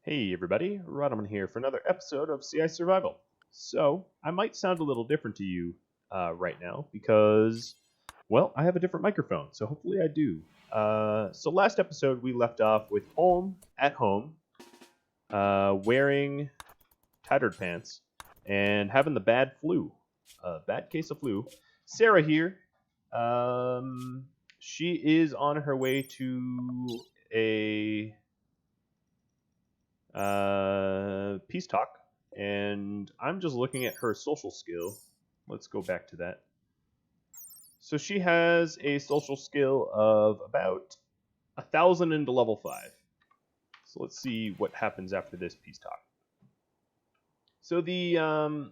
Hey everybody, Rodman here for another episode of CI Survival. So, I might sound a little different to you right now because, well, I have a different microphone, so hopefully I do. So last episode we left off with Holm at home, wearing tattered pants and having the bad flu, bad case of flu. Serra here, she is on her way to a peace talk, and I'm just looking at her social skill. Let's go back to that. So she has a social skill of about 1,000 into level 5. So let's see what happens after this peace talk. So the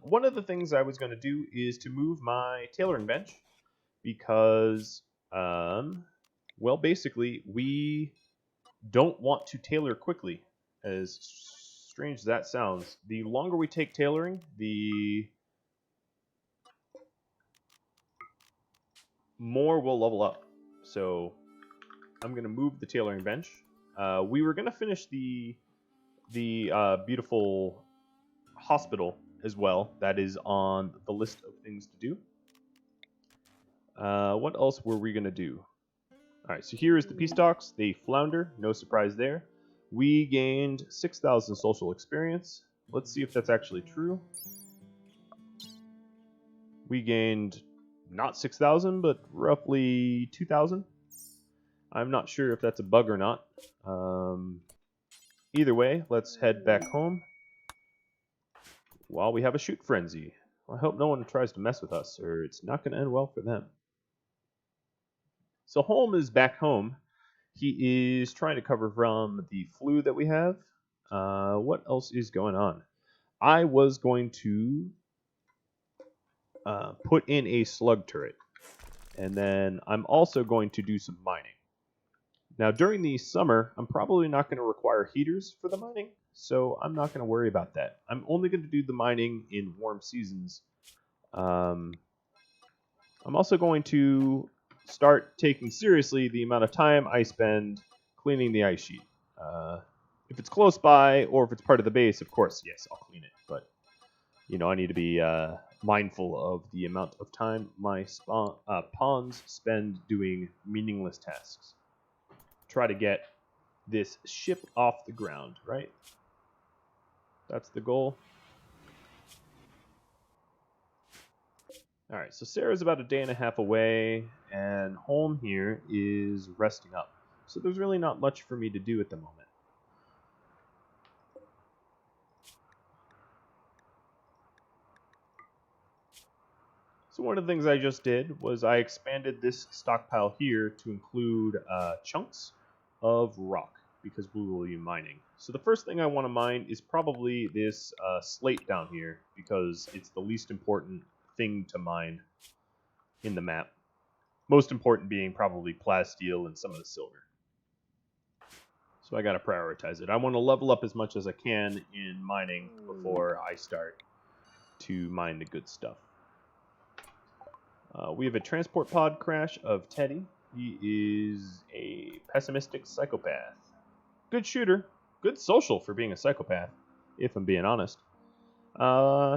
one of the things I was going to do is to move my tailoring bench because, well, basically we don't want to tailor quickly. As strange as that sounds, the longer we take tailoring, the more we'll level up. So I'm going to move the tailoring bench. We were going to finish the beautiful hospital as well. That is on the list of things to do. What else were we going to do? All right, so here is the peace talks. They flounder, no surprise there. We gained 6,000 social experience. Let's see if that's actually true. We gained not 6,000, but roughly 2,000. I'm not sure if that's a bug or not. Either way, let's head back home while we have a shoot frenzy. I hope no one tries to mess with us, or it's not going to end well for them. So Holm is back home. He is trying to cover from the flu that we have. What else is going on? I was going to put in a slug turret. And then I'm also going to do some mining. Now, during the summer, I'm probably not going to require heaters for the mining, so I'm not going to worry about that. I'm only going to do the mining in warm seasons. I'm also going to start taking seriously the amount of time I spend cleaning the ice sheet. If it's close by or if it's part of the base, of course, yes, I'll clean it. But, you know, I need to be mindful of the amount of time my pawns spend doing meaningless tasks. Try to get this ship off the ground, right? That's the goal. Alright, so Sarah's about a day and a half away, and Holm here is resting up. So there's really not much for me to do at the moment. So one of the things I just did was I expanded this stockpile here to include chunks of rock, because we will be mining. So the first thing I want to mine is probably this slate down here, because it's the least important thing to mine in the map. Most important being probably plasteel and some of the silver. So I got to prioritize it. I want to level up as much as I can in mining before I start to mine the good stuff. We have a transport pod crash of Teddy. He is a pessimistic psychopath. Good shooter. Good social for being a psychopath, if I'm being honest.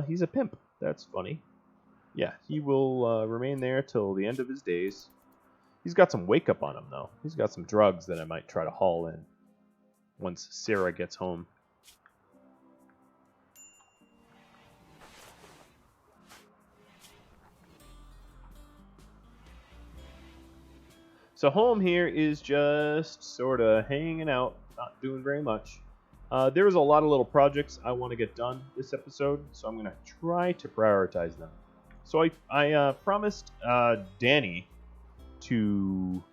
He's a pimp. That's funny. Yeah, he will remain there till the end of his days. He's got some wake up on him, though. He's got some drugs that I might try to haul in once Sarah gets home. So Holm here is just sort of hanging out, not doing very much. There's a lot of little projects I want to get done this episode, so I'm going to try to prioritize them. So I promised Danny to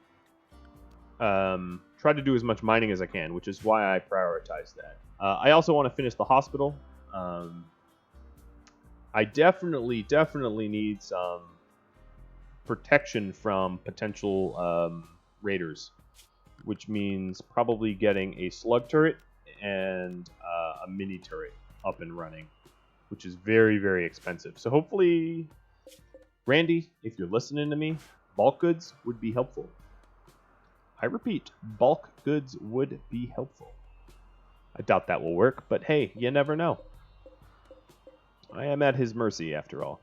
try to do as much mining as I can, which is why I prioritized that. I also want to finish the hospital. I definitely need some protection from potential raiders, which means probably getting a slug turret and a mini turret up and running, which is very, very expensive. So hopefully, Randy, if you're listening to me, bulk goods would be helpful. I repeat, bulk goods would be helpful. I doubt that will work, but hey, you never know. I am at his mercy, after all.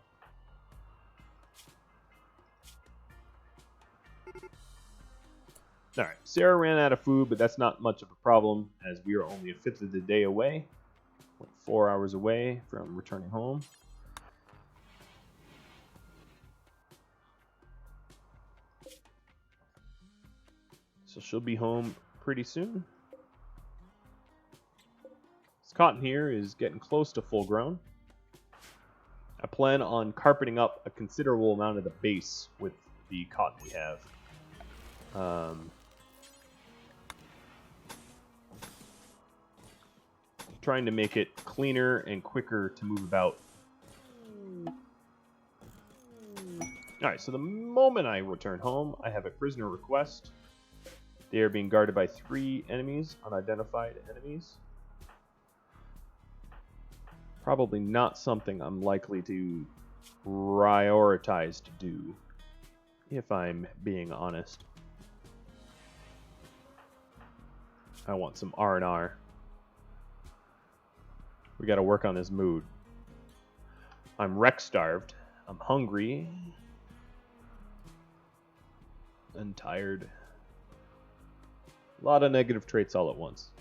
Alright, Sarah ran out of food, but that's not much of a problem, as we are only a fifth of the day away. 4 hours away from returning home. So she'll be home pretty soon. This cotton here is getting close to full grown. I plan on carpeting up a considerable amount of the base with the cotton we have. Trying to make it cleaner and quicker to move about. Alright, so the moment I return home, I have a prisoner request. They are being guarded by 3 enemies, unidentified enemies. Probably not something I'm likely to prioritize to do, if I'm being honest. I want some R&R. We gotta work on this mood. I'm wreck-starved. I'm hungry. And tired. A lot of negative traits all at once.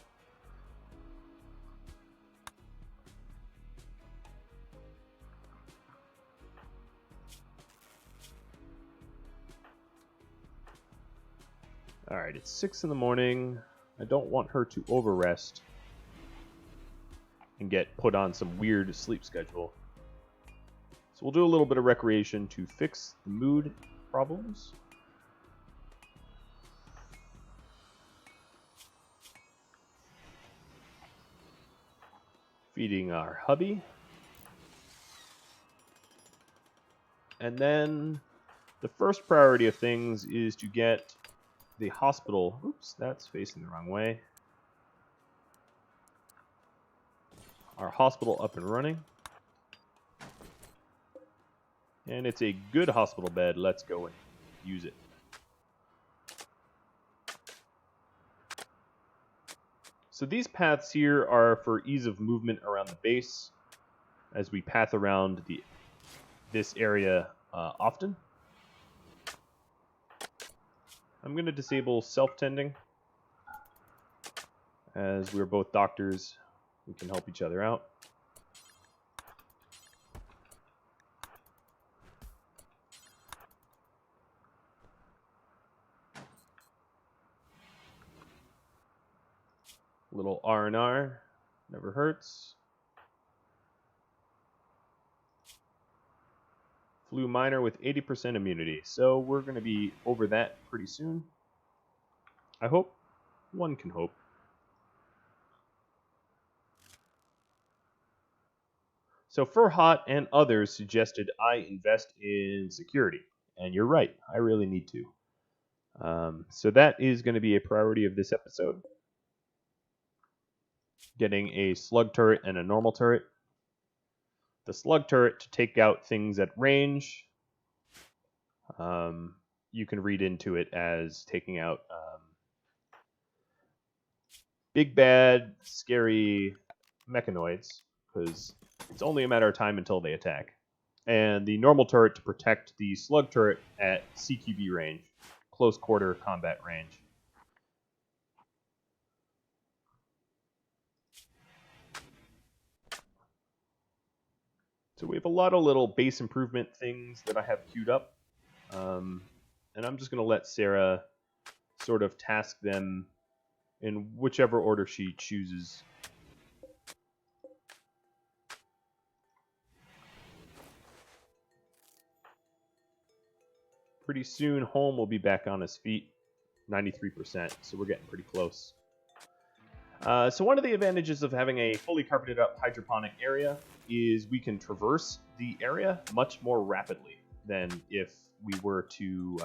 Alright, it's 6 in the morning. I don't want her to overrest and get put on some weird sleep schedule. So we'll do a little bit of recreation to fix the mood problems. Feeding our hubby. And then the first priority of things is to get the hospital. Oops, that's facing the wrong way. Our hospital up and running. And it's a good hospital bed. Let's go and use it. So these paths here are for ease of movement around the base as we path around this area often. I'm going to disable self-tending. As we're both doctors, we can help each other out. Little R&R, never hurts. Flu minor with 80% immunity, so we're going to be over that pretty soon. I hope. One can hope. So Furhot and others suggested I invest in security, and you're right, I really need to. So that is going to be a priority of this episode. Getting a slug turret and a normal turret. The slug turret to take out things at range. You can read into it as taking out big bad, scary mechanoids, because it's only a matter of time until they attack. And the normal turret to protect the slug turret at CQB range, close quarter combat range. So we have a lot of little base improvement things that I have queued up. And I'm just going to let Sarah sort of task them in whichever order she chooses. Pretty soon, Home will be back on his feet, 93%, so we're getting pretty close. So one of the advantages of having a fully carpeted up hydroponic area is we can traverse the area much more rapidly than if we were to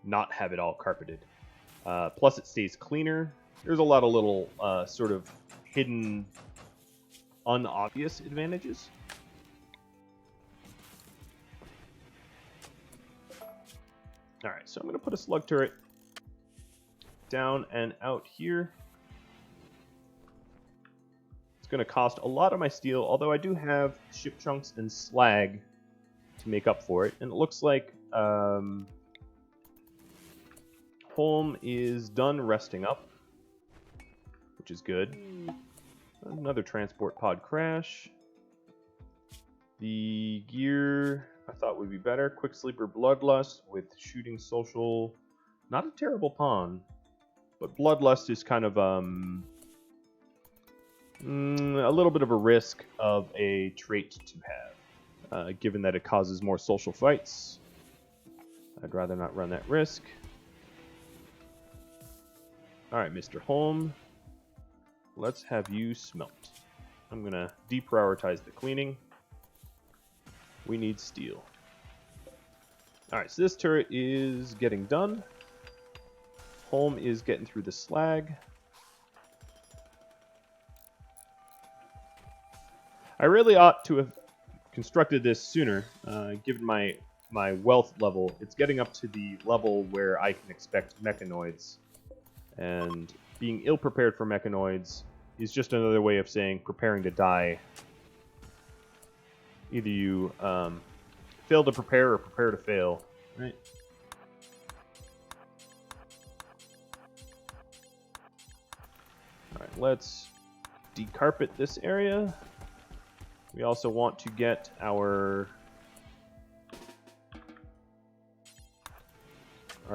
not have it all carpeted. Plus it stays cleaner. There's a lot of little sort of hidden, unobvious advantages. Alright, so I'm going to put a slug turret down and out here. It's going to cost a lot of my steel, although I do have ship chunks and slag to make up for it. And it looks like Holm is done resting up, which is good. Another transport pod crash. The gear I thought would be better. Quick Sleeper Bloodlust with Shooting Social. Not a terrible pawn, but Bloodlust is kind of a little bit of a risk of a trait to have, given that it causes more social fights. I'd rather not run that risk. Alright, Mr. Holm. Let's have you smelt. I'm going to deprioritize the cleaning. We need steel. Alright, so this turret is getting done. Holm is getting through the slag. I really ought to have constructed this sooner, given my wealth level. It's getting up to the level where I can expect mechanoids. And being ill-prepared for mechanoids is just another way of saying preparing to die. Either you fail to prepare or prepare to fail, right? Alright, let's decarpet this area. We also want to get our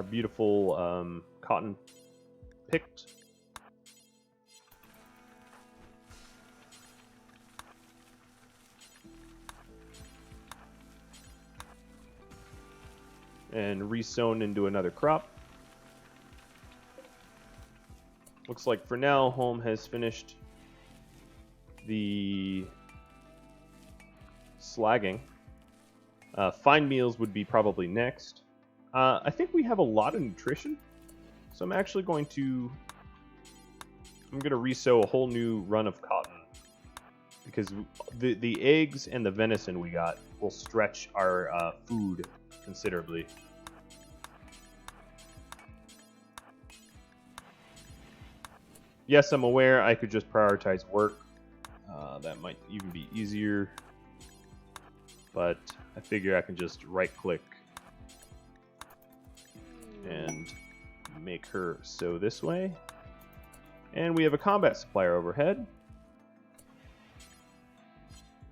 beautiful cotton picked. And resown into another crop. Looks like for now, Holm has finished the slagging. Fine meals would be probably next. I think we have a lot of nutrition, so I'm actually going to resow a whole new run of cotton, because the eggs and the venison we got will stretch our food considerably. Yes, I'm aware I could just prioritize work. That might even be easier. But I figure I can just right-click and make her sew this way. And we have a combat supplier overhead.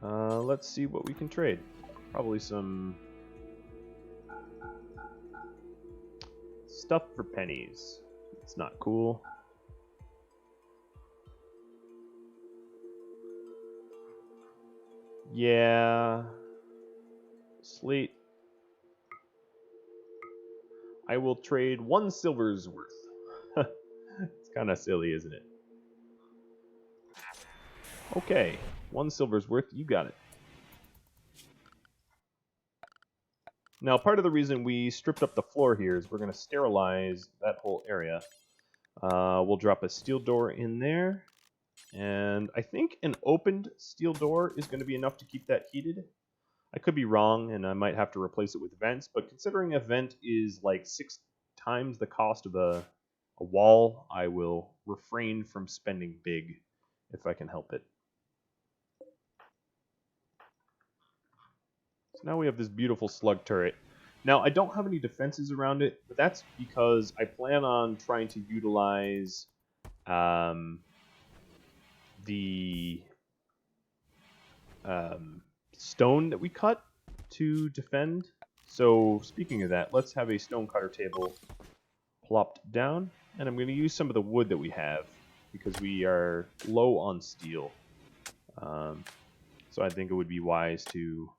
Let's see what we can trade. Probably some stuff for pennies. It's not cool. Yeah. Slate. I will trade 1 silver's worth. It's kind of silly, isn't it? Okay. 1 silver's worth. You got it. Now, part of the reason we stripped up the floor here is we're going to sterilize that whole area. We'll drop a steel door in there. And I think an opened steel door is going to be enough to keep that heated. I could be wrong, and I might have to replace it with vents, but considering a vent is like 6 times the cost of a wall, I will refrain from spending big if I can help it. So now we have this beautiful slug turret. Now, I don't have any defenses around it, but that's because I plan on trying to utilize the stone that we cut to defend. So speaking of that, let's have a stone cutter table plopped down, and I'm going to use some of the wood that we have because we are low on steel. So I think it would be wise to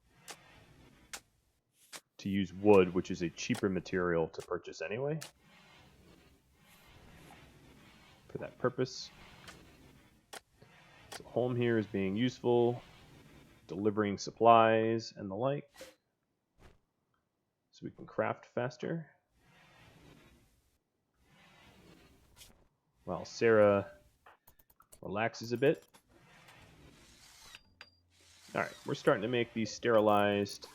use wood, which is a cheaper material to purchase anyway, for that purpose. So Holm here is being useful, delivering supplies and the like, so we can craft faster. While Serra relaxes a bit. Alright, we're starting to make these sterilized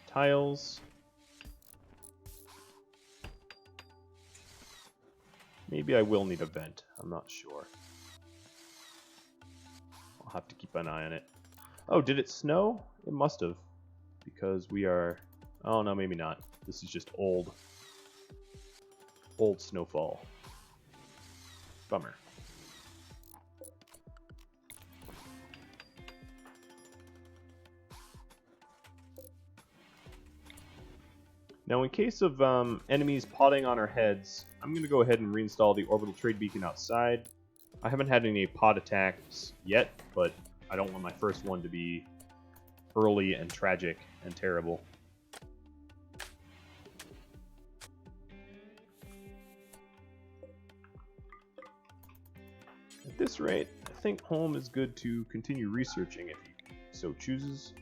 tiles. Maybe I will need a vent, I'm not sure. I'll have to keep an eye on it. Oh, did it snow? It must have. Because we are... Oh, no, maybe not. This is just old snowfall. Bummer. Now, in case of enemies potting on our heads, I'm going to go ahead and reinstall the orbital trade beacon outside. I haven't had any pod attacks yet, but I don't want my first one to be early and tragic and terrible. At this rate, I think home is good to continue researching if he so chooses.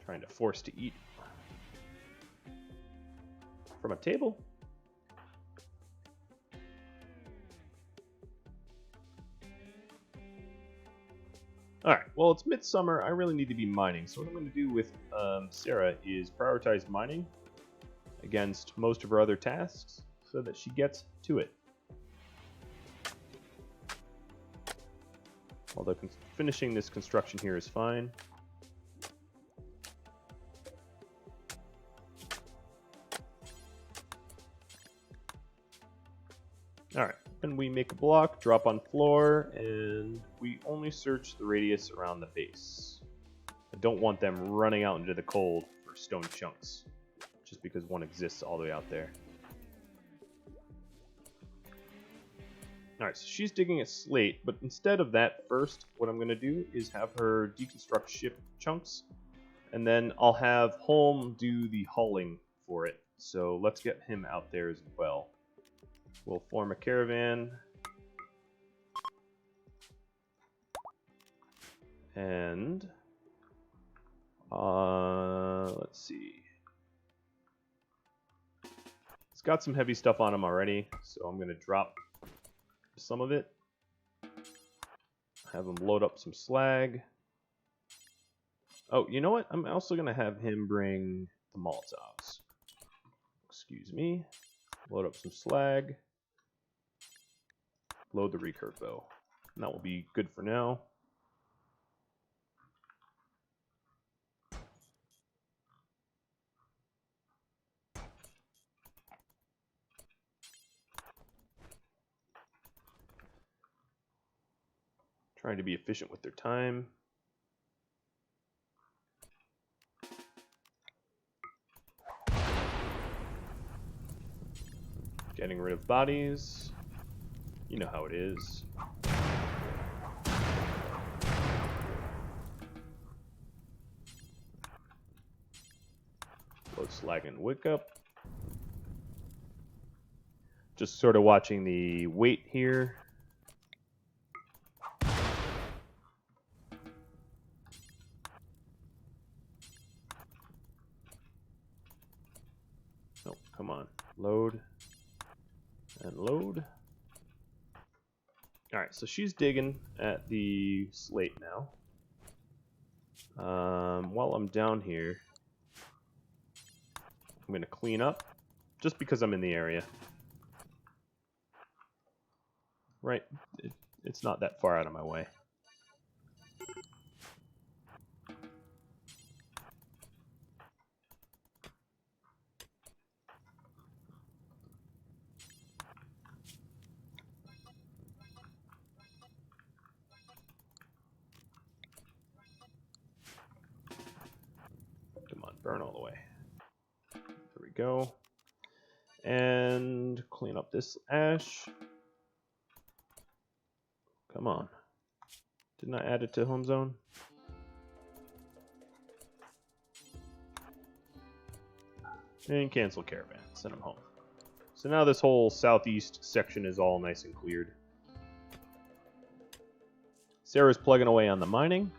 Trying to force to eat from a table. Alright, well, it's midsummer. I really need to be mining. So what I'm going to do with Serra is prioritize mining against most of her other tasks so that she gets to it. Although finishing this construction here is fine. Alright, and we make a block, drop on floor, and we only search the radius around the base. I don't want them running out into the cold for stone chunks, just because one exists all the way out there. Alright, so she's digging a slate, but instead of that first, what I'm going to do is have her deconstruct ship chunks, and then I'll have Holm do the hauling for it. So let's get him out there as well. We'll form a caravan. And let's see. It's got some heavy stuff on him already, so I'm going to drop some of it. Have him load up some slag. Oh, you know what? I'm also going to have him bring the Molotovs. Excuse me. Load up some slag. Load the recurve bow. And that will be good for now. Trying to be efficient with their time. Getting rid of bodies. You know how it is. Load slag and wick up. Just sort of watching the weight here. Oh, come on. Load. And load. Alright, so she's digging at the slate now. While I'm down here, I'm going to clean up, just because I'm in the area. Right, it's not that far out of my way. Come on, burn all the way. There we go. And clean up this ash. Come on. Didn't I add it to home zone? And cancel caravan. Send them home. So now this whole southeast section is all nice and cleared. Sarah's plugging away on the mining,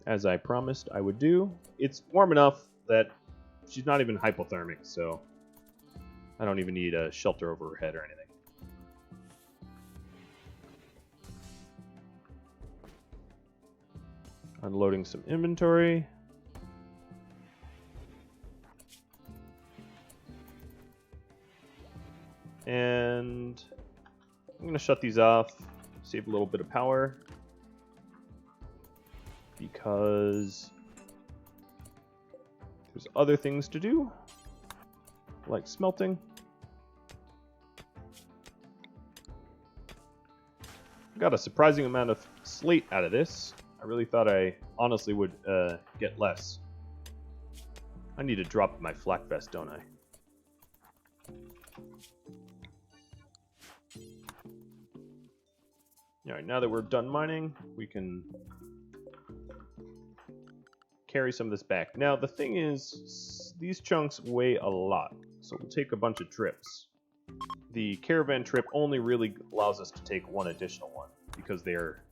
as I promised I would do. It's warm enough that she's not even hypothermic, so I don't even need a shelter over her head or anything. Unloading some inventory. And I'm going to shut these off, save a little bit of power, because there's other things to do, like smelting. Got a surprising amount of slate out of this. I really thought I honestly would get less. I need to drop my flak vest, don't I? Alright, now that we're done mining, we can carry some of this back. Now, the thing is, these chunks weigh a lot, so we'll take a bunch of trips. The caravan trip only really allows us to take one additional one, because they're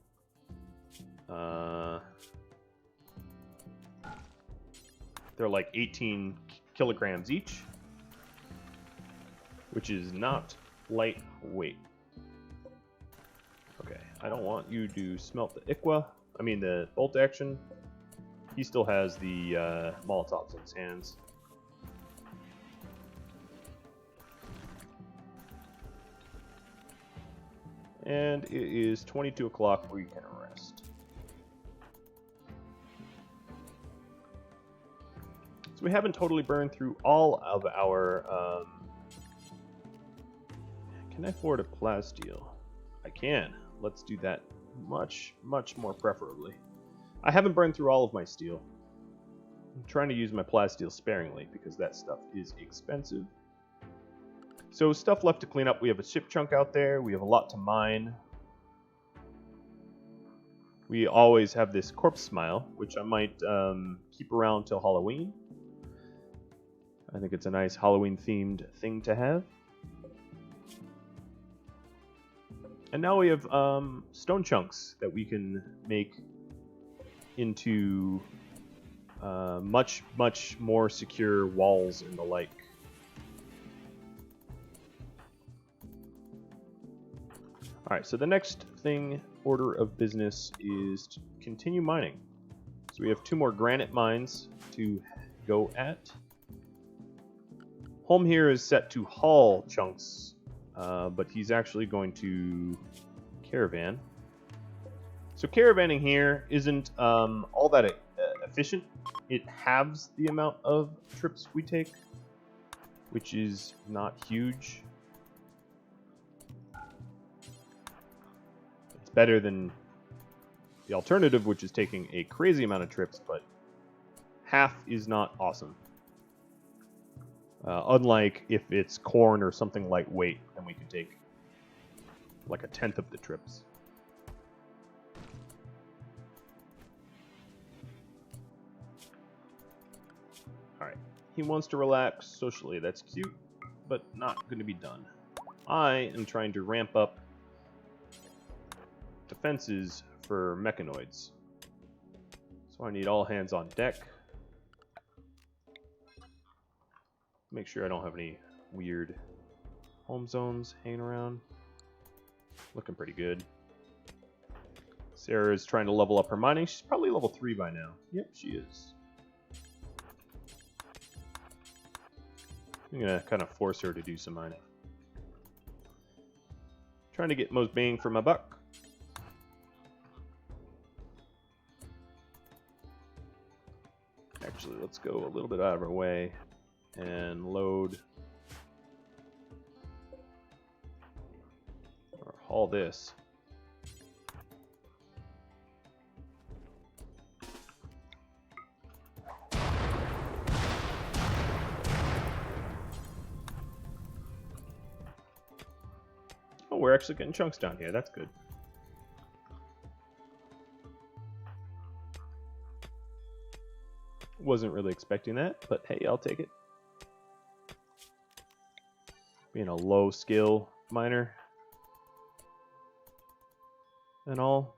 like 18 kilograms each, which is not lightweight. Okay, I don't want you to smelt the bolt action. He still has the Molotovs in his hands. And it is 22 o'clock, we can rest. So we haven't totally burned through all of our... Can I afford a plasteel? I can. Let's do that much, much more preferably. I haven't burned through all of my steel. I'm trying to use my plasteel sparingly because that stuff is expensive. So stuff left to clean up. We have a ship chunk out there. We have a lot to mine. We always have this corpse smile, which I might keep around till Halloween. I think it's a nice Halloween-themed thing to have. And now we have stone chunks that we can make into much, much more secure walls and the like. Alright, so the next order of business is to continue mining. So we have 2 more granite mines to go at. Home here is set to haul chunks, but he's actually going to caravan. So caravanning here isn't all that efficient. It halves the amount of trips we take, which is not huge. It's better than the alternative, which is taking a crazy amount of trips, but half is not awesome. Unlike if it's corn or something lightweight, then we could take like a tenth of the trips. Alright, he wants to relax socially. That's cute, but not going to be done. I am trying to ramp up defenses for mechanoids. So I need all hands on deck. Make sure I don't have any weird home zones hanging around. Looking pretty good. Sarah is trying to level up her mining. She's probably level 3 by now. Yep, she is. I'm going to kind of force her to do some mining. Trying to get most bang for my buck. Actually, let's go a little bit out of our way and load or haul this. Oh, we're actually getting chunks down here. That's good. Wasn't really expecting that, but hey, I'll take it. Being a low skill miner and all.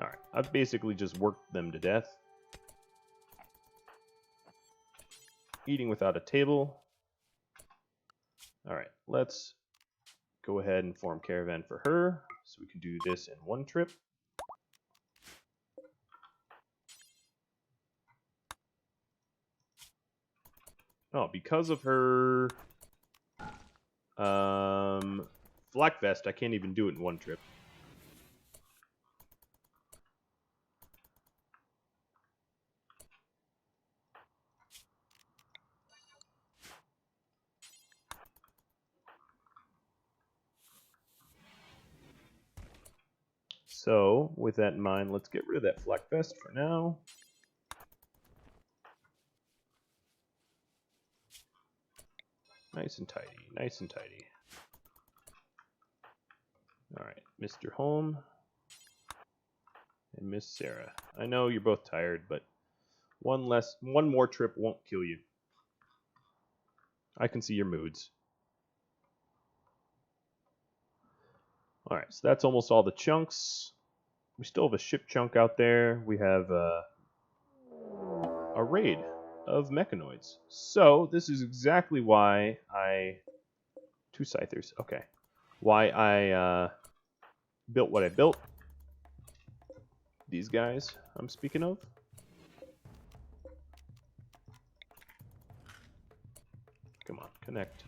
Alright, I've basically just worked them to death. Eating without a table. Alright, let's go ahead and form caravan for her, so we can do this in one trip. Oh, because of her flak vest, I can't even do it in one trip. So, with that in mind, let's get rid of that flak vest for now. Nice and tidy, nice and tidy. Alright, Mr. Home and Miss Sarah. I know you're both tired, but one more trip won't kill you. I can see your moods. Alright, so that's almost all the chunks. We still have a ship chunk out there. We have a raid of mechanoids. So, this is exactly why I... 2 scythers, okay. Why I built what I built. These guys I'm speaking of. Come on, connect.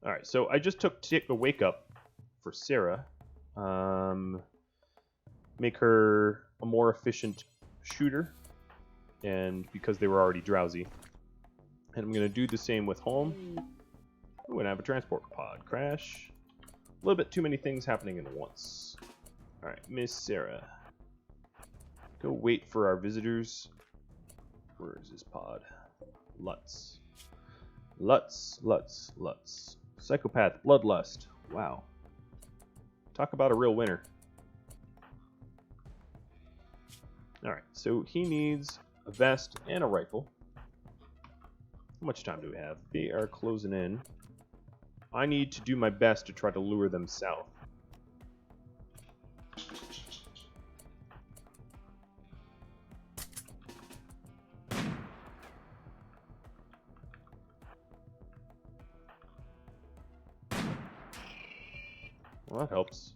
Alright, so I just took a wake up for Serra. Make her a more efficient shooter. And because they were already drowsy. And I'm going to do the same with Home. Ooh, and I have a transport pod crash. A little bit too many things happening at once. Alright, Miss Sarah. Go wait for our visitors. Where is this pod? Lutz. Lutz, Lutz, Lutz. Psychopath, Bloodlust. Wow. Talk about a real winner. Alright, so he needs a vest and a rifle. How much time do we have? They are closing in. I need to do my best to try to lure them south. Well, that helps.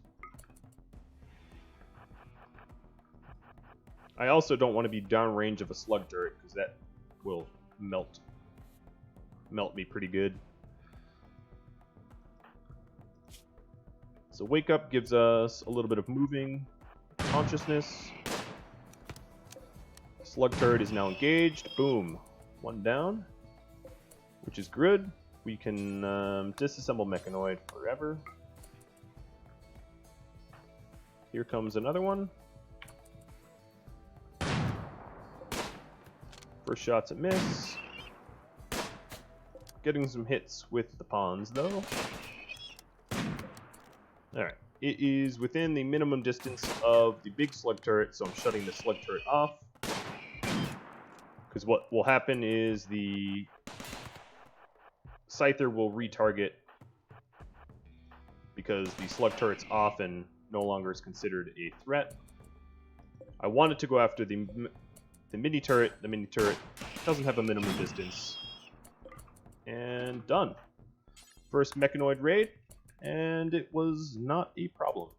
I also don't want to be downrange of a slug turret, because that will melt me pretty good. So wake up gives us a little bit of moving consciousness. Slug turret is now engaged. Boom. One down, which is good. We can disassemble mechanoid forever. Here comes another one. First shot's a miss. Getting some hits with the pawns, though. Alright. It is within the minimum distance of the big slug turret, so I'm shutting the slug turret off. Because what will happen is the Scyther will retarget because the slug turret's off and no longer is considered a threat. I wanted to go after the mini turret. The mini turret doesn't have a minimum distance. And done. First mechanoid raid, and it was not a problem.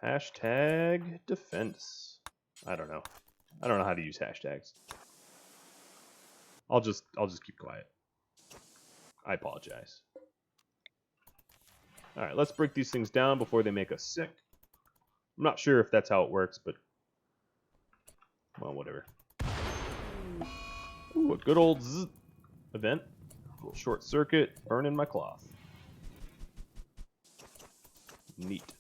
Hashtag defense. I don't know. I don't know how to use hashtags. I'll just keep quiet. I apologize. Alright, let's break these things down before they make us sick. I'm not sure if that's how it works, but... well, whatever. Ooh, a good old zzz event. A little short circuit, burning my cloth. Neat.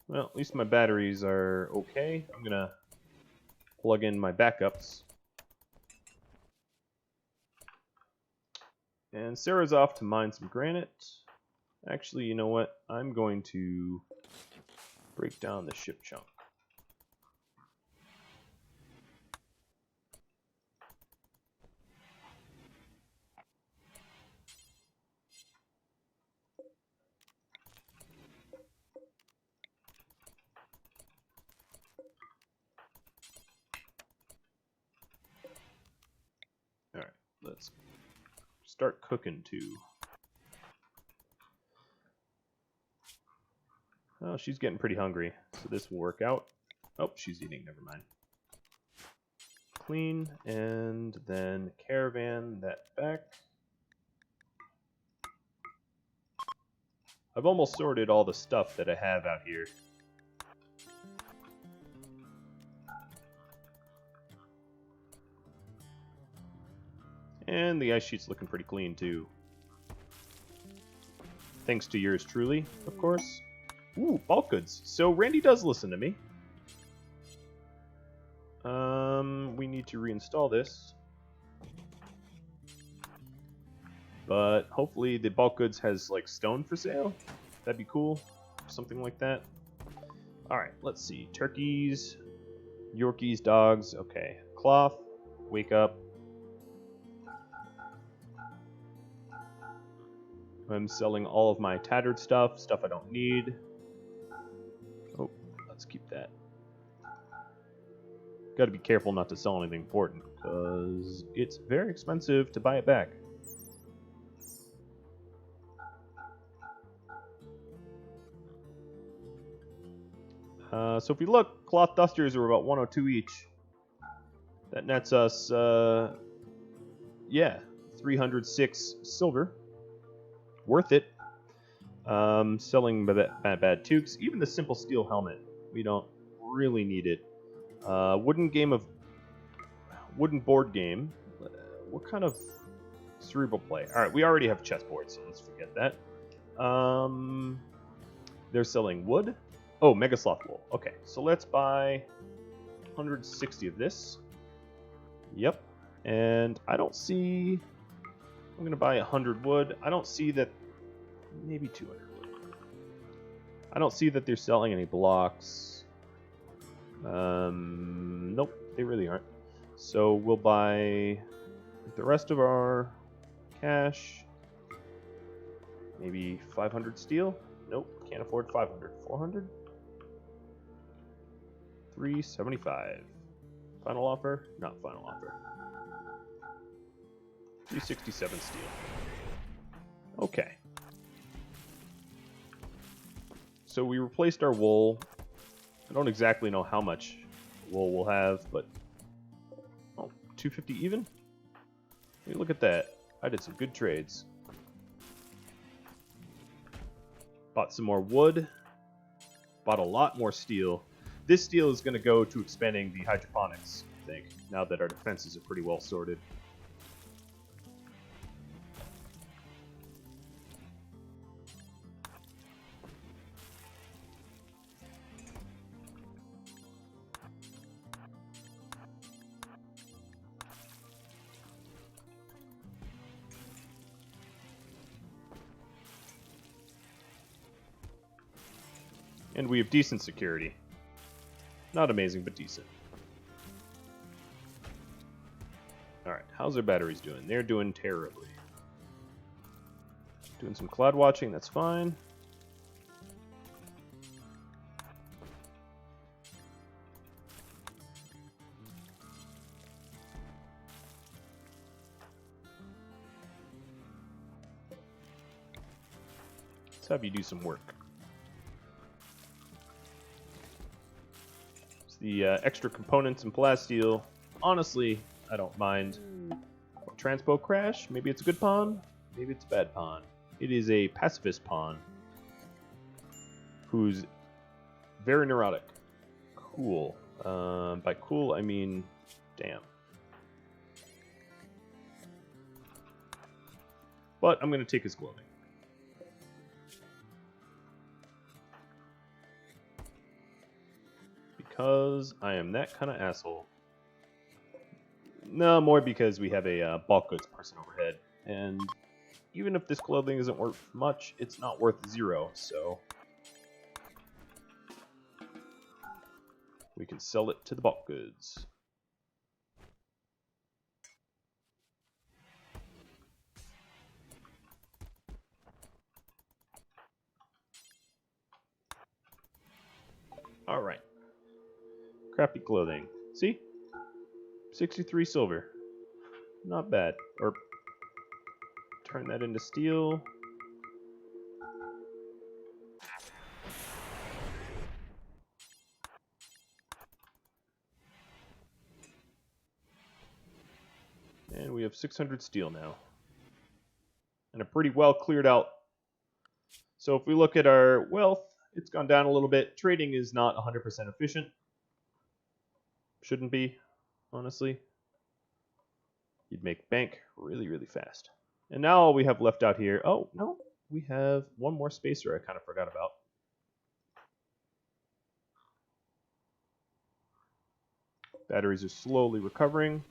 Well, at least my batteries are okay. I'm gonna plug in my backups. And Sarah's off to mine some granite. Actually, you know what? I'm going to break down the ship chunk. Alright, let's start cooking too. Oh, she's getting pretty hungry, so this will work out. Oh, she's eating, never mind. clean, and then caravan that back. I've almost sorted all the stuff that I have out here. And the ice sheet's looking pretty clean, too. Thanks to yours truly, of course. Ooh, bulk goods. So Randy does listen to me. We need to reinstall this. But hopefully the bulk goods has, like, stone for sale. That'd be cool. Something like that. Alright, let's see. Turkeys, Yorkies, dogs. Okay. Cloth. Wake up. I'm selling all of my tattered stuff I don't need. Oh, let's keep that. Gotta be careful not to sell anything important, because it's very expensive to buy it back. So if you look, cloth dusters are about 102 each. That nets us, yeah, 306 silver. Worth it. Selling bad toques. Even the simple steel helmet, we don't really need it. Wooden board game. What kind of cerebral play? All right, we already have chessboards, so let's forget that. They're selling wood. Oh, Mega Sloth wool. Okay, so let's buy 160 of this. Yep. And I don't see... I'm going to buy 100 wood. I don't see that... Maybe 200 wood. I don't see that they're selling any blocks. Nope, they really aren't. So we'll buy the rest of our cash. Maybe 500 steel. Nope, can't afford 500. 400? 375. Final offer? Not final offer. 367 steel. Okay. So we replaced our wool. I don't exactly know how much wool we'll have, but... Oh, 250 even? Hey, look at that. I did some good trades. Bought some more wood. Bought a lot more steel. This steel is going to go to expanding the hydroponics, I think, now that our defenses are pretty well sorted. And we have decent security. Not amazing, but decent. Alright, how's their batteries doing? They're doing terribly. Doing some cloud watching, that's fine. Let's have you do some work. The extra components in plasteel, honestly, I don't mind. Transpo crash, maybe it's a good pawn, maybe it's a bad pawn. It is a pacifist pawn who's very neurotic. Cool. By cool, I mean damn. But I'm going to take his clothing. Because I am that kind of asshole. No, more because we have a bulk goods person overhead. And even if this clothing isn't worth much, it's not worth 0, so... we can sell it to the bulk goods. Alright. Crafty clothing. See? 63 silver. Not bad. Or turn that into steel. have 600 steel now. And a pretty well cleared out. So if we look at our wealth, it's gone down a little bit. Trading is not 100% efficient. Shouldn't be, honestly. You'd make bank really, really fast. And now all we have left out here... Oh, no. We have one more spacer I kind of forgot about. Batteries are slowly recovering.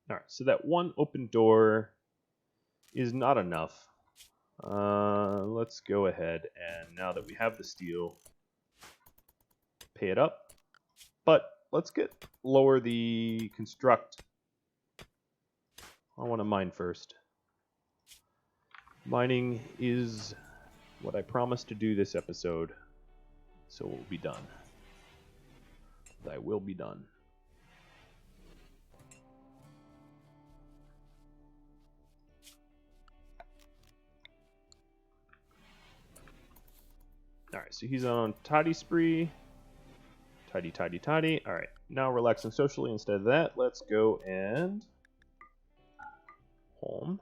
All right, so that one open door is not enough. Let's go ahead and now that we have the steel, pay it up. But let's lower the construct. I want to mine first. Mining is what I promised to do this episode, so it will be done. I will be done. Alright, so he's on toddy spree. Tidy, tidy, tidy. Alright, now relaxing socially. Instead of that, let's go and home.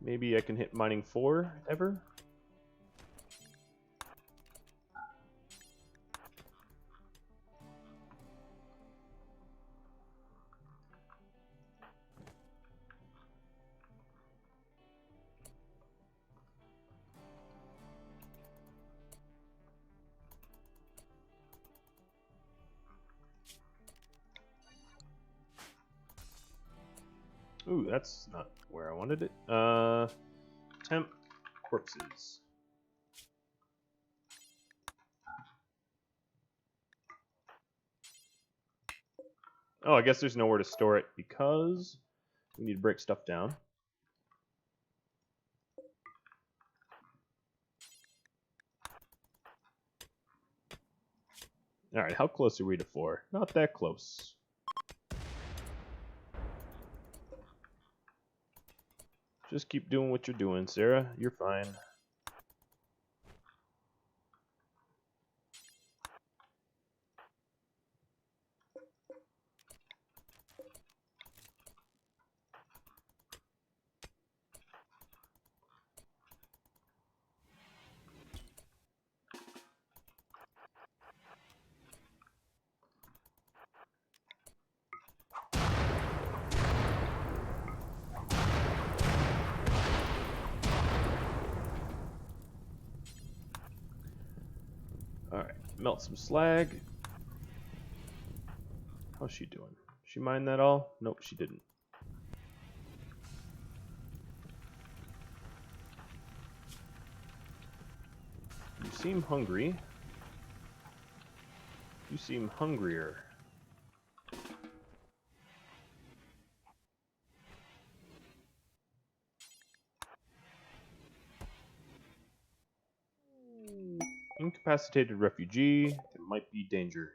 Maybe I can hit mining 4 ever? Ooh, that's not where I wanted it. Temp corpses. Oh, I guess there's nowhere to store it because we need to break stuff down. Alright, how close are we to 4? Not that close. Just keep doing what you're doing, Sarah. You're fine. Alright, melt some slag. How's she doing? She mined that all? Nope, she didn't. You seem hungry. You seem hungrier. Incapacitated refugee. There might be danger.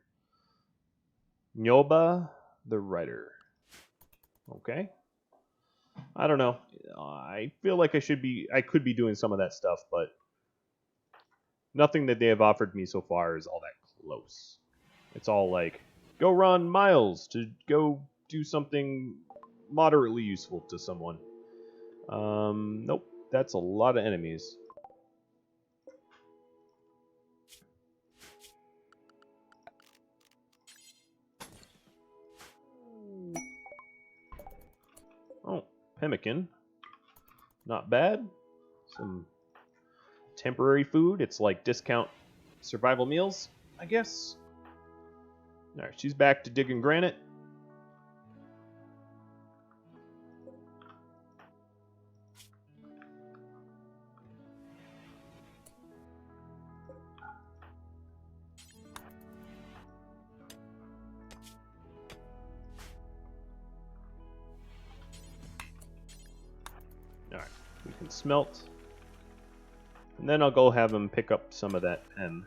Nyoba the writer. Okay. I don't know. I feel like I could be doing some of that stuff, but nothing that they have offered me so far is all that close. It's all like, go run miles to go do something moderately useful to someone. Nope. That's a lot of enemies. Oh, pemmican. Not bad. Some temporary food. It's like discount survival meals, I guess. Alright, she's back to digging granite. We can smelt. And then I'll go have him pick up some of that pen.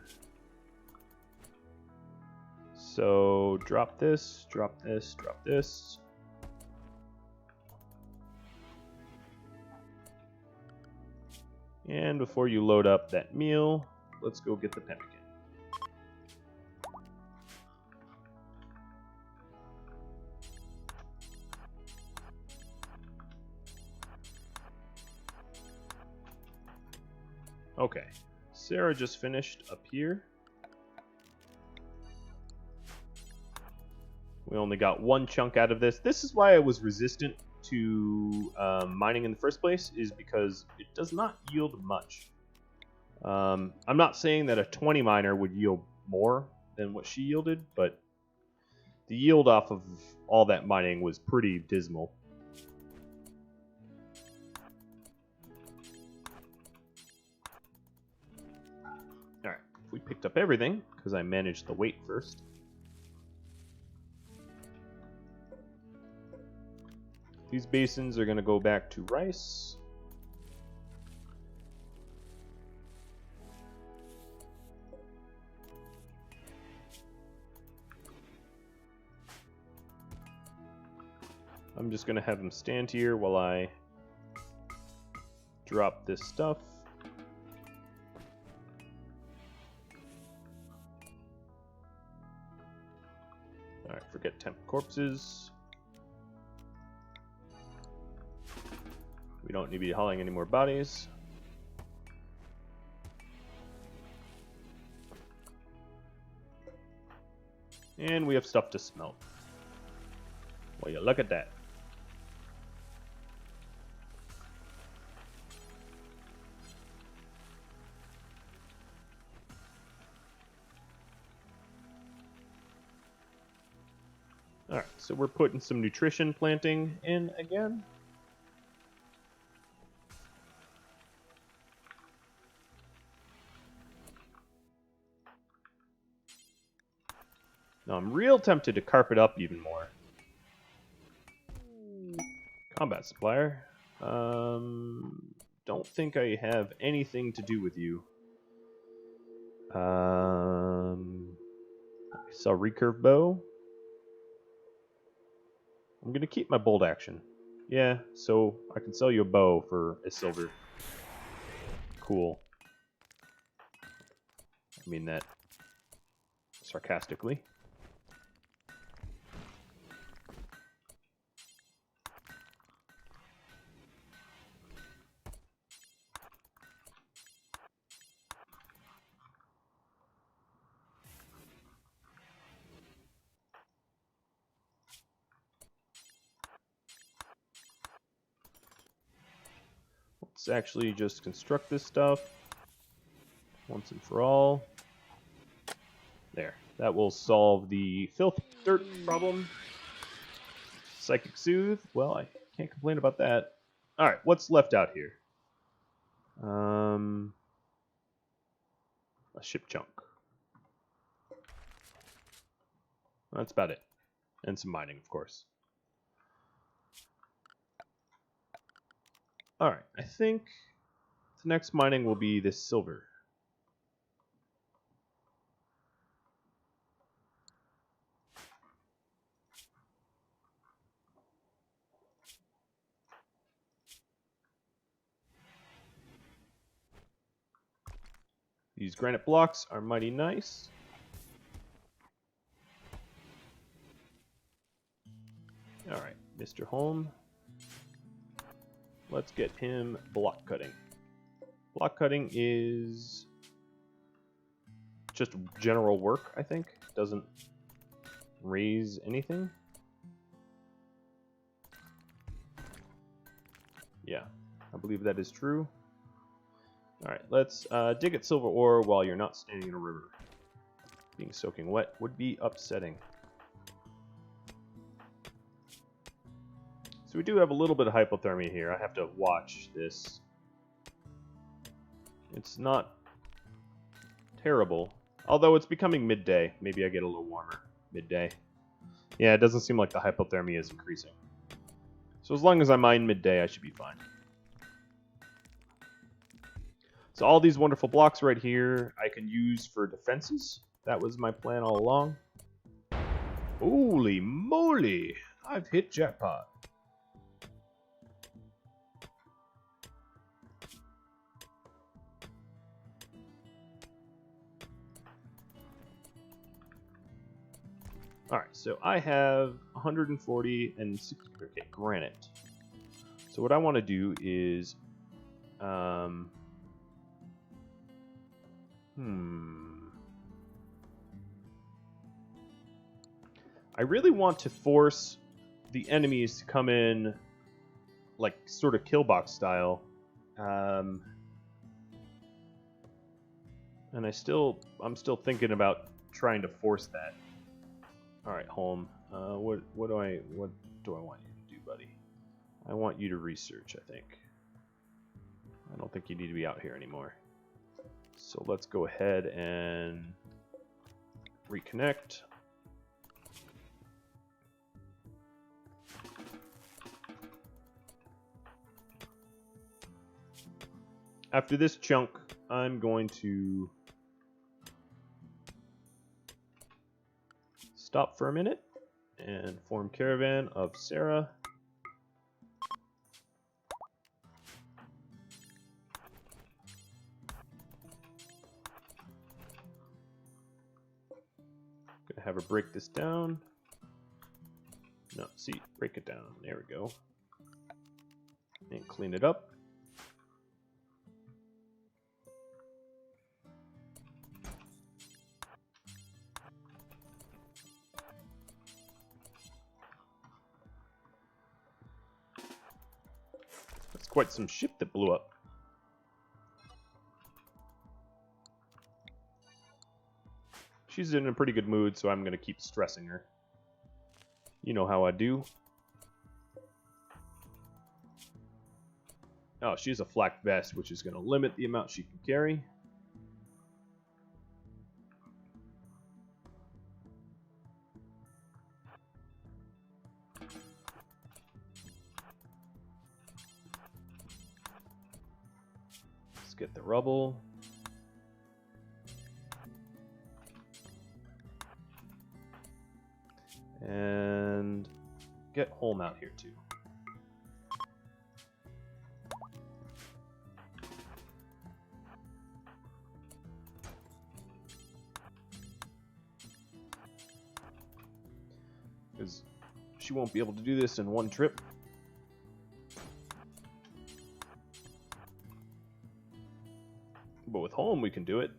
So drop this, drop this, drop this. And before you load up that meal, let's go get the pen again. Okay, Serra just finished up here. We only got one chunk out of this. This is why I was resistant to mining in the first place, is because it does not yield much. I'm not saying that a 20 miner would yield more than what she yielded, but the yield off of all that mining was pretty dismal. Alright, we picked up everything, because I managed the weight first. These basins are going to go back to rice. I'm just going to have them stand here while I drop this stuff. Alright, forget temp corpses. We don't need to be hauling any more bodies. And we have stuff to smelt. Well, you look at that. Alright, so we're putting some nutrition planting in again. Now I'm real tempted to carpet up even more. Combat supplier. Don't think I have anything to do with you. I sell recurve bow. I'm gonna keep my bolt action. Yeah, so I can sell you a bow for a silver. Cool. I mean that sarcastically. Let's actually just construct this stuff once and for all. There. That will solve the filth dirt problem. Psychic Soothe. Well, I can't complain about that. Alright, what's left out here? A ship chunk. That's about it. And some mining, of course. Alright, I think the next mining will be this silver. These granite blocks are mighty nice. Alright, Mr. Holm. Let's get him block cutting. Block cutting is just general work, I think. Doesn't raise anything. Yeah, I believe that is true. Alright, let's dig at silver ore while you're not standing in a river. Being soaking wet would be upsetting. So we do have a little bit of hypothermia here. I have to watch this. It's not terrible. Although it's becoming midday. Maybe I get a little warmer midday. Yeah, it doesn't seem like the hypothermia is increasing. So as long as I mine midday, I should be fine. So all these wonderful blocks right here I can use for defenses. That was my plan all along. Holy moly! I've hit jackpot. Alright, so I have 140 and 60 granite. So what I want to do is... I really want to force the enemies to come in like sort of killbox style. And I'm still thinking about trying to force that. All right, Holm. What do I want you to do, buddy? I want you to research, I think. I don't think you need to be out here anymore. So let's go ahead and reconnect. After this chunk, I'm going to stop for a minute and form caravan of Serra. Gonna have her break this down. No, see, break it down. There we go. And clean it up. That's quite some ship that blew up. She's in a pretty good mood, so I'm going to keep stressing her. You know how I do. Oh, she has a flak vest, which is going to limit the amount she can carry. Let's get the rubble. And get Holm out here too. Because she won't be able to do this in one trip. But with Holm we can do it.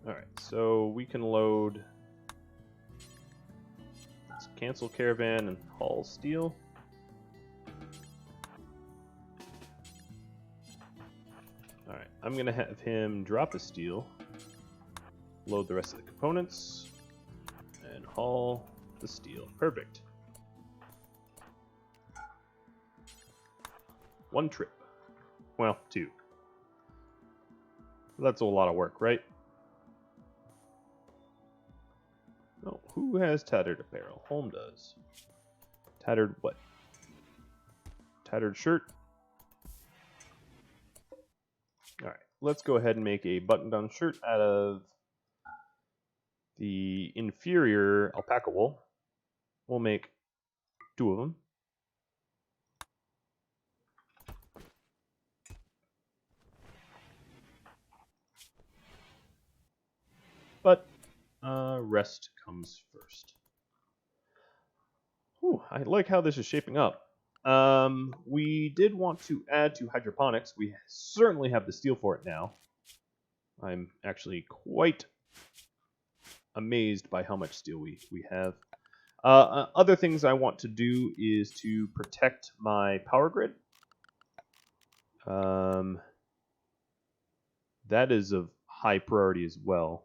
Alright, so we can load. Let's cancel caravan and haul steel. Alright, I'm going to have him drop the steel, load the rest of the components, and haul the steel. Perfect. One trip. Well, two. That's a lot of work, right? Oh, who has tattered apparel? Holm does. Tattered what? Tattered shirt? Alright, let's go ahead and make a button-down shirt out of the inferior alpaca wool. We'll make 2 of them. But rest comes first. Ooh, I like how this is shaping up. We did want to add to hydroponics. We certainly have the steel for it now. I'm actually quite amazed by how much steel we have. Other things I want to do is to protect my power grid. That is of high priority as well.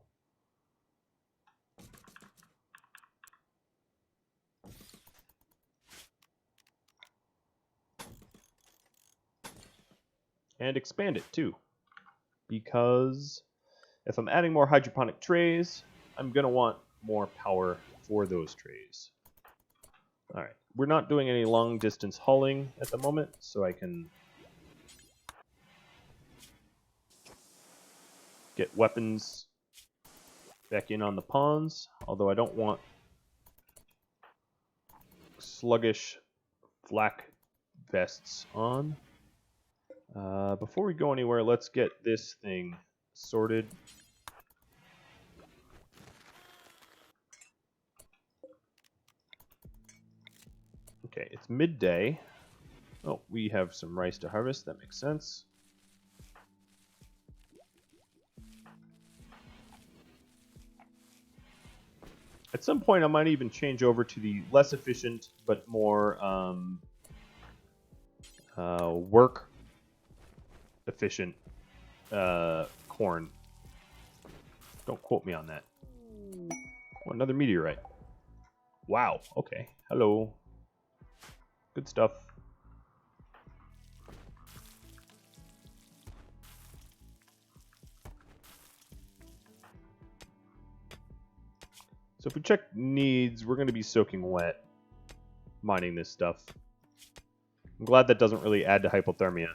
And expand it too, because if I'm adding more hydroponic trays, I'm going to want more power for those trays. Alright, we're not doing any long distance hauling at the moment, so I can get weapons back in on the pawns, although I don't want sluggish flak vests on. Before we go anywhere, let's get this thing sorted. Okay, it's midday. Oh, we have some rice to harvest. That makes sense. At some point, I might even change over to the less efficient but more work efficient corn. Don't quote me on that. Oh, another meteorite. Wow. Okay. Hello. Good stuff. So if we check needs, we're going to be soaking wet mining this stuff. I'm glad that doesn't really add to hypothermia.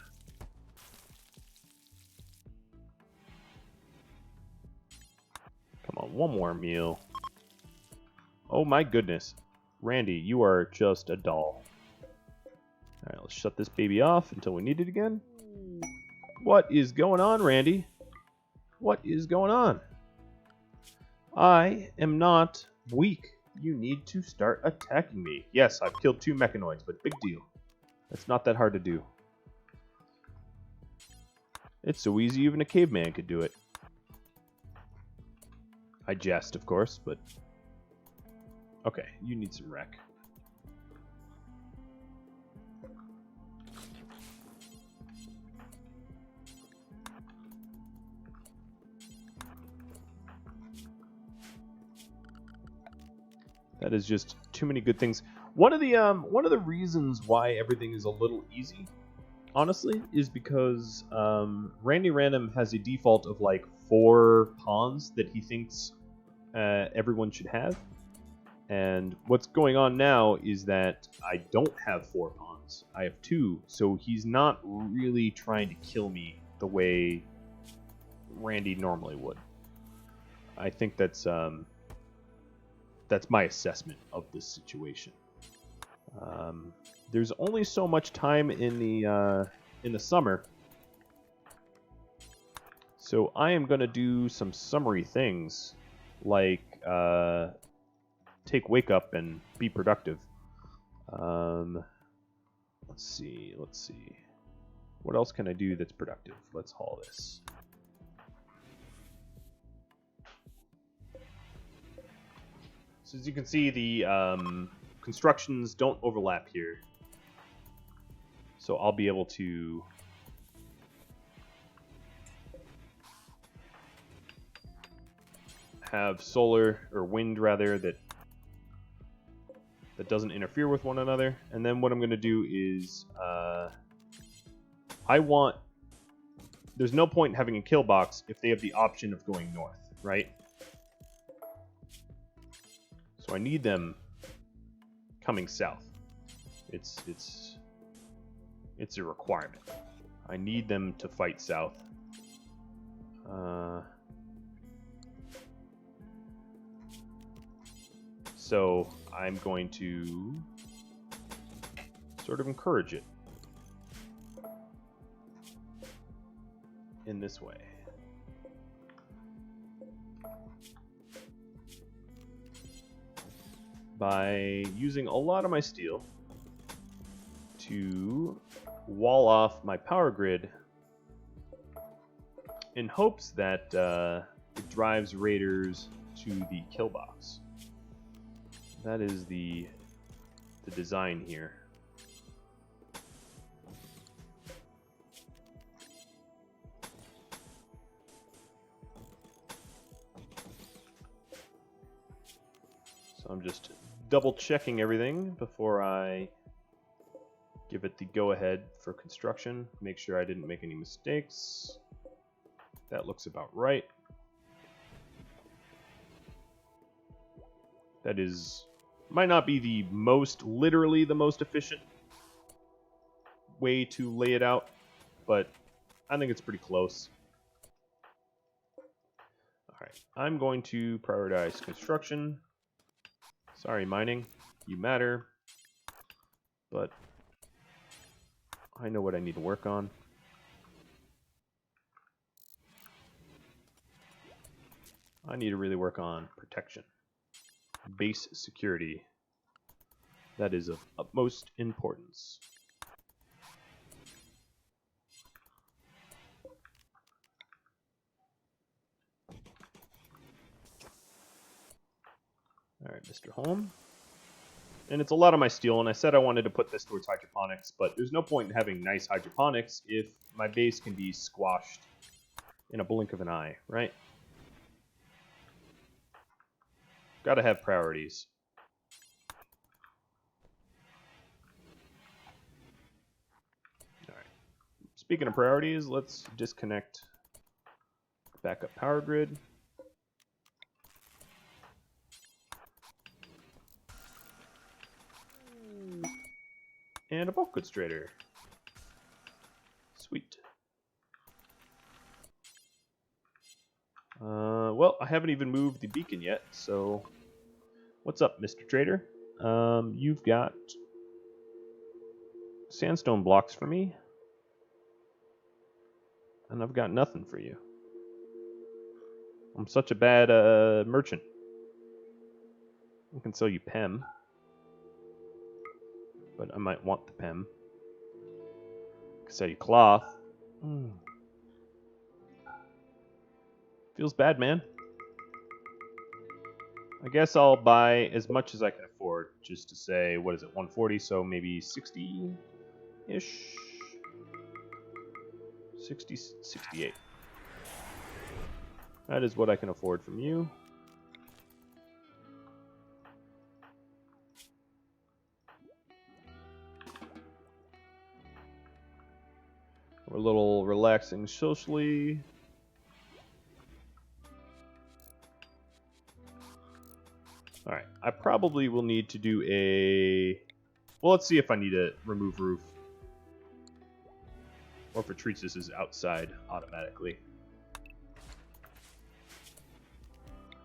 Come on, one more meal. Oh my goodness. Randy, you are just a doll. Alright, let's shut this baby off until we need it again. What is going on, Randy? What is going on? I am not weak. You need to start attacking me. Yes, I've killed 2 mechanoids, but big deal. It's not that hard to do. It's so easy even a caveman could do it. I jest, of course, but... Okay, you need some wreck. That is just too many good things. One of the reasons why everything is a little easy, honestly, is because Randy Random has a default of like 4 pawns that he thinks everyone should have. And what's going on now is that I don't have 4 pawns. I have 2, so he's not really trying to kill me the way Randy normally would. I think that's my assessment of this situation. There's only so much time in the summer, so I am going to do some summary things like take wake up and be productive. Let's see. What else can I do that's productive? Let's haul this. So as you can see, the constructions don't overlap here. So I'll be able to have solar, or wind rather, that doesn't interfere with one another. And then what I'm going to do is there's no point in having a kill box if they have the option of going north, right? So I need them coming south. It's a requirement. I need them to fight south. So I'm going to sort of encourage it in this way. By using a lot of my steel to wall off my power grid in hopes that it drives raiders to the kill box. That is the design here. So I'm just double checking everything before I give it the go-ahead for construction. Make sure I didn't make any mistakes. That looks about right. That is Might not be the most, literally the most efficient way to lay it out, but I think it's pretty close. Alright, I'm going to prioritize construction. Sorry, mining. You matter. But I know what I need to work on. I need to really work on protection. Base security. That is of utmost importance. Alright, Mr. Home. And it's a lot of my steel, and I said I wanted to put this towards hydroponics, but there's no point in having nice hydroponics if my base can be squashed in a blink of an eye, right? Gotta have priorities. Alright. Speaking of priorities, let's disconnect backup power grid. And a bulk goods trader. Sweet. Well, I haven't even moved the beacon yet, so what's up, Mr. Trader? You've got sandstone blocks for me, and I've got nothing for you. I'm such a bad merchant. I can sell you PEM, but I might want the PEM. I can sell you cloth. Feels bad, man. I guess I'll buy as much as I can afford, just to say, what is it, 140, so maybe 60-ish? 60, 68. That is what I can afford from you. We're a little relaxing socially. Alright, I probably will need to do a... Well, let's see if I need to remove roof. Or if it treats this as outside automatically.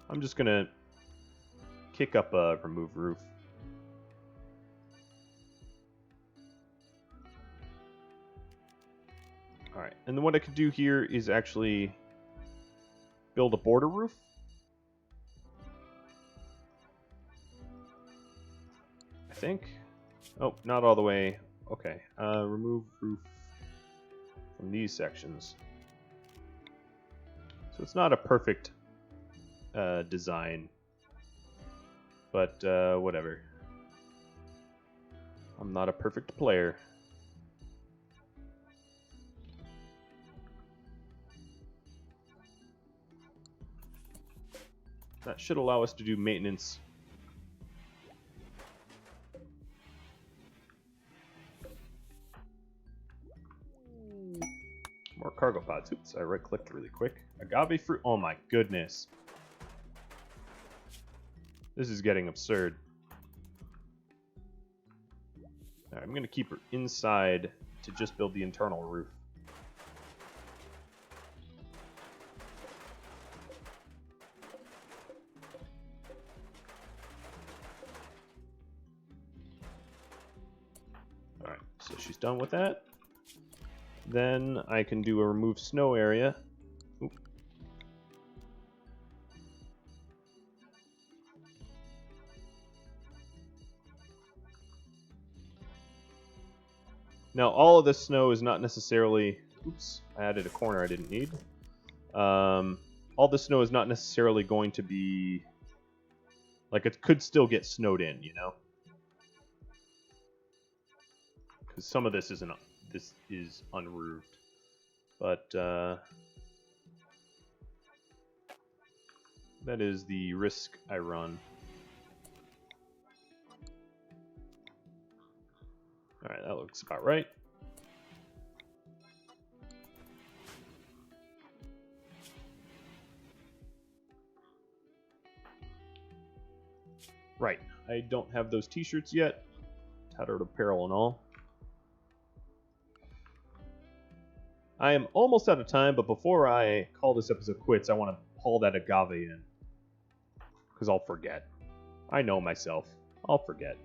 I'm just going to kick up a remove roof. Alright, and then what I could do here is actually build a border roof. I think. Oh, not all the way. Okay, remove roof from these sections. So it's not a perfect design, but whatever. I'm not a perfect player. That should allow us to do maintenance. More cargo pods. Oops, I right-clicked really quick. Agave fruit. Oh my goodness. This is getting absurd. All right, I'm going to keep her inside to just build the internal roof. All right, so she's done with that. Then I can do a remove snow area. Oop. Now, all of this snow is not necessarily... Oops, I added a corner I didn't need. All the snow is not necessarily going to be... Like, it could still get snowed in, you know? Because some of this isn't... This is unroofed. But, that is the risk I run. Alright, that looks about right. Right. I don't have those t-shirts yet. Tattered apparel and all. I am almost out of time, but before I call this episode quits, I want to haul that agave in. Because I'll forget. I know myself. I'll forget.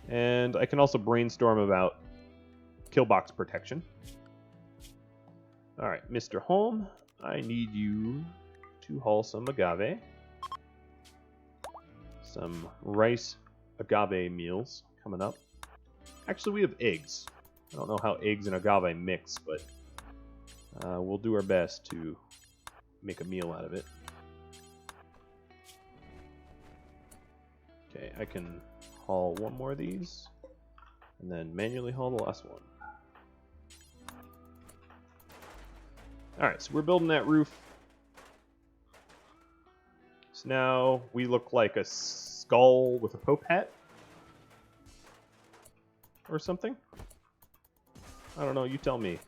And I can also brainstorm about killbox protection. Alright, Mr. Holm, I need you to haul some agave. Some rice agave meals coming up. Actually, we have eggs. I don't know how eggs and agave mix, but we'll do our best to make a meal out of it. Okay, I can haul one more of these, and then manually haul the last one. Alright, so we're building that roof. So now we look like a skull with a Pope hat. Or something? I don't know, you tell me.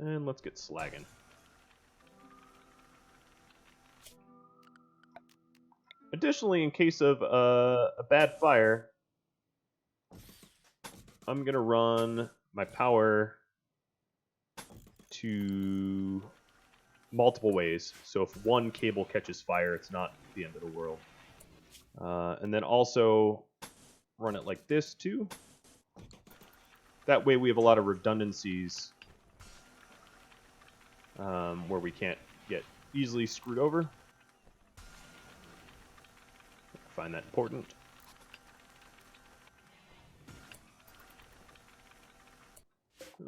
And let's get slagging. Additionally, in case of a bad fire, I'm going to run my power to multiple ways. So if one cable catches fire, it's not the end of the world. And then also run it like this too. That way we have a lot of redundancies where we can't get easily screwed over. I find that important.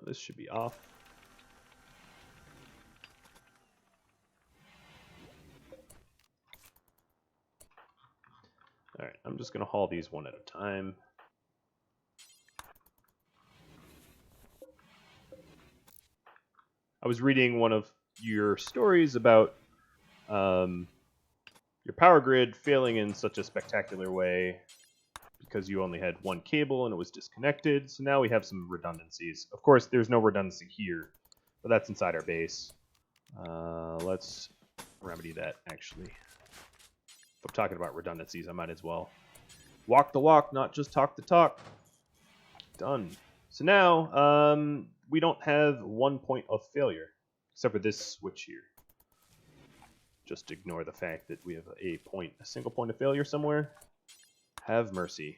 This should be off. Alright, I'm just going to haul these one at a time. I was reading one of your stories about your power grid failing in such a spectacular way because you only had one cable and it was disconnected. So now we have some redundancies. Of course, there's no redundancy here, but that's inside our base. Let's remedy that, actually. If I'm talking about redundancies, I might as well walk the walk, not just talk the talk. Done. So now, we don't have 1 point of failure, except for this switch here. Just ignore the fact that we have a single point of failure somewhere. Have mercy.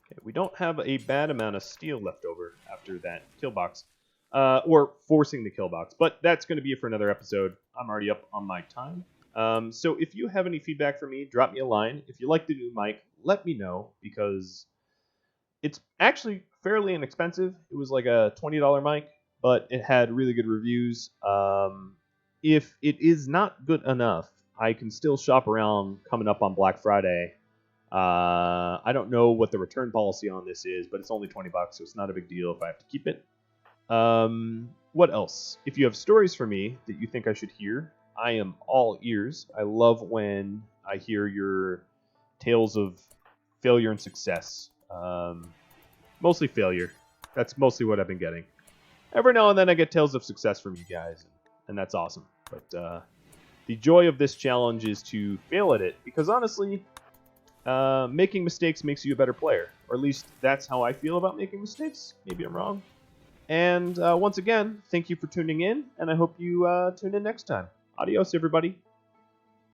Okay, we don't have a bad amount of steel left over after that kill box. Or forcing the kill box. But that's going to be it for another episode. I'm already up on my time. So if you have any feedback for me, drop me a line. If you like the new mic, let me know, because it's actually fairly inexpensive. It was like a $20 mic, but it had really good reviews. If it is not good enough, I can still shop around coming up on Black Friday. I don't know what the return policy on this is, but it's only $20, so it's not a big deal if I have to keep it. What else? If you have stories for me that you think I should hear, I am all ears. I love when I hear your tales of failure and success. Mostly failure. That's mostly what I've been getting. Every now and then I get tales of success from you guys, and that's awesome. But the joy of this challenge is to fail at it, because honestly, making mistakes makes you a better player. Or at least that's how I feel about making mistakes. Maybe I'm wrong. And once again, thank you for tuning in, and I hope you tune in next time. Adios, everybody.